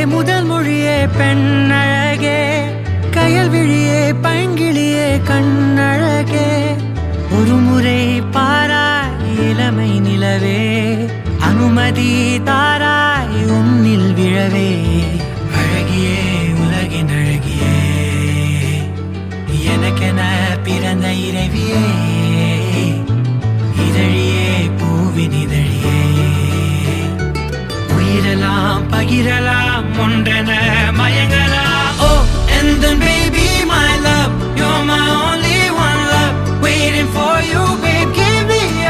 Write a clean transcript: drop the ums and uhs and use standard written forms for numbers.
முதல் மொழியே பெண்ணழகே கயல் விழியே பைங்கிழியே கண்ணழகே ஒரு முறை பாராய் இளமை நிலவே அனுமதி தாராய் உன்னில் விழவே அழகியே உலகின் அழகியே எனக்கென பிறந்த இறைவியே இதழியே பூவின் இதழியே உயிரலாம் பகிரலாம் ஒன்றென